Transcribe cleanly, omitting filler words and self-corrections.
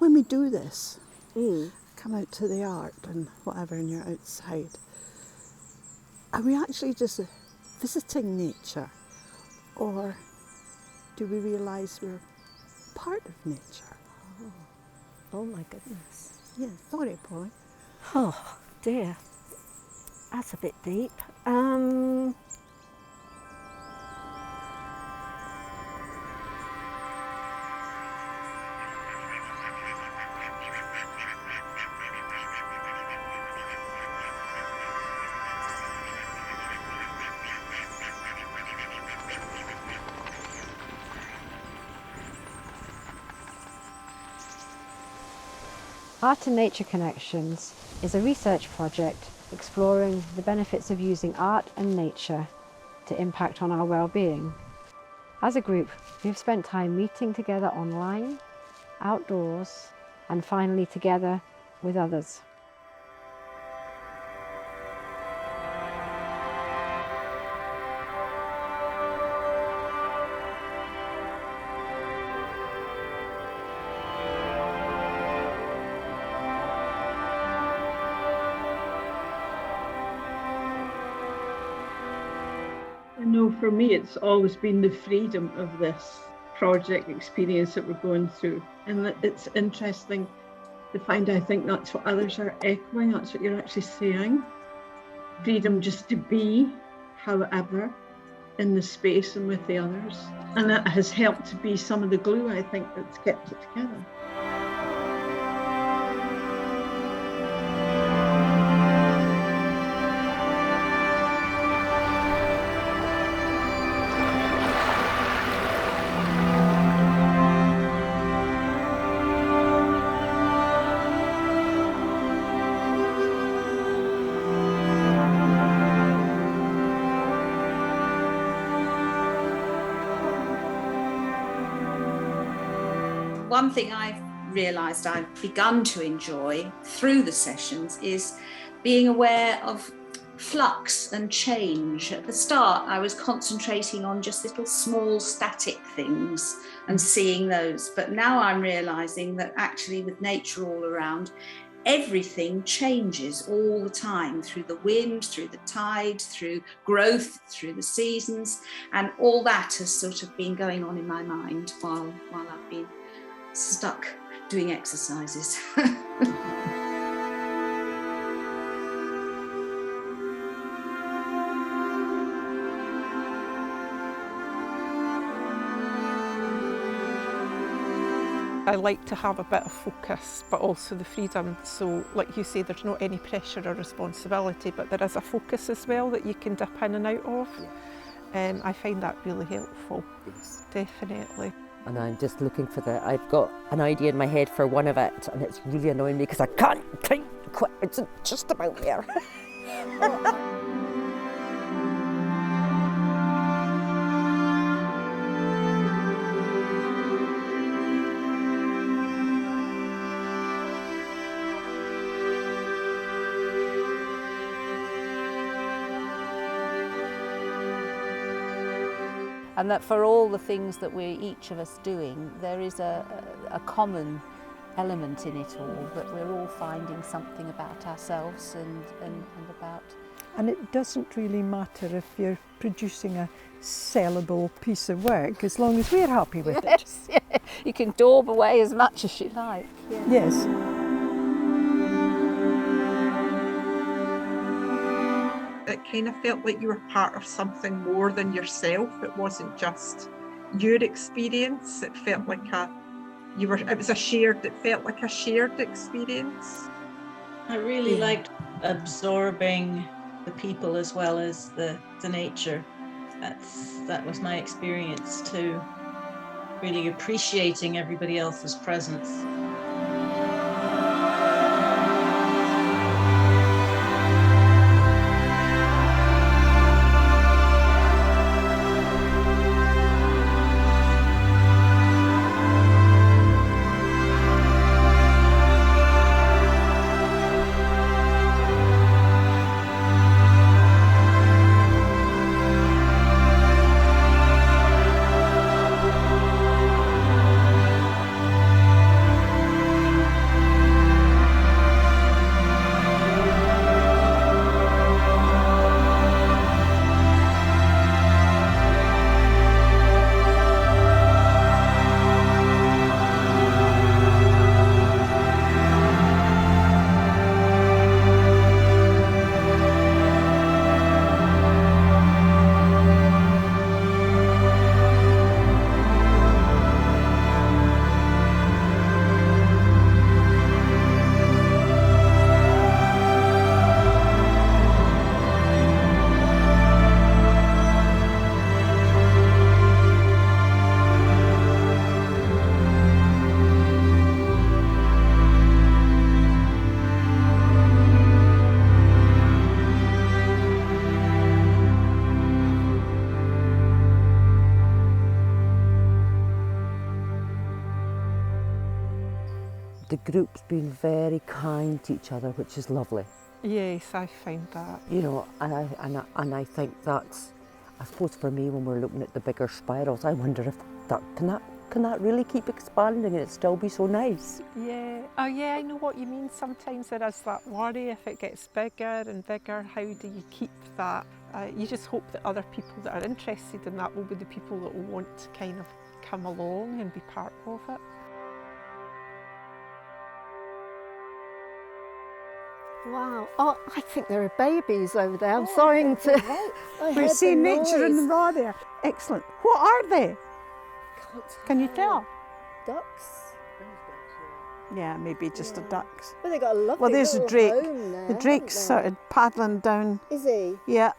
when we do this, come out to the art and whatever, and you're outside, are we actually just visiting nature, or do we realise we're part of nature? Oh my goodness. Yeah, sorry, Polly. Oh dear, that's a bit deep. Art and Nature Connections is a research project exploring the benefits of using art and nature to impact on our well-being. As a group, we've spent time meeting together online, outdoors, and finally together with others. I know for me, it's always been the freedom of this project experience that we're going through. And that it's interesting to find, I think that's what others are echoing, that's what you're actually saying. Freedom just to be, however, in the space and with the others. And that has helped to be some of the glue, I think, that's kept it together. One thing I've realised I've begun to enjoy through the sessions is being aware of flux and change. At the start, I was concentrating on just little small static things and seeing those. But now I'm realising that actually with nature all around, everything changes all the time, through the wind, through the tide, through growth, through the seasons. And all that has sort of been going on in my mind while I've been stuck doing exercises. I like to have a bit of focus, but also the freedom. So, like you say, there's not any pressure or responsibility, but there is a focus as well that you can dip in and out of. Yeah. I find that really helpful. Yes. Definitely. And I'm just looking for I've got an idea in my head for one of it, and it's really annoying me because I can't think quite, it's just about there. And that for all the things that we're each of us doing, there is a common element in it all, that we're all finding something about ourselves and about. And it doesn't really matter if you're producing a sellable piece of work, as long as we're happy with it. Yes, yeah. You can daub away as much as you like. Yeah. Yes. It kind of felt like you were part of something more than yourself. It wasn't just your experience. It felt like it felt like a shared experience. I really liked absorbing the people as well as the nature. That was my experience too. Really appreciating everybody else's presence. the group's been very kind to each other, which is lovely. Yes, I find that. You know, and I think that's, I suppose for me, when we're looking at the bigger spirals, I wonder if that can that really keep expanding and it still be so nice? Yeah. Oh yeah, I know what you mean. Sometimes there is that worry if it gets bigger and bigger, how do you keep that? You just hope that other people that are interested in that will be the people that will want to kind of come along and be part of it. Wow. Oh, I think there are babies over there. I'm sorry to... We're seeing nature in the raw there. Excellent. What are they? Can you tell? Ducks. Yeah, maybe just a ducks. Well, they got a lovely Well, there's a little drake. home there, The drake's haven't sort of paddling down. they? Is he? Yeah.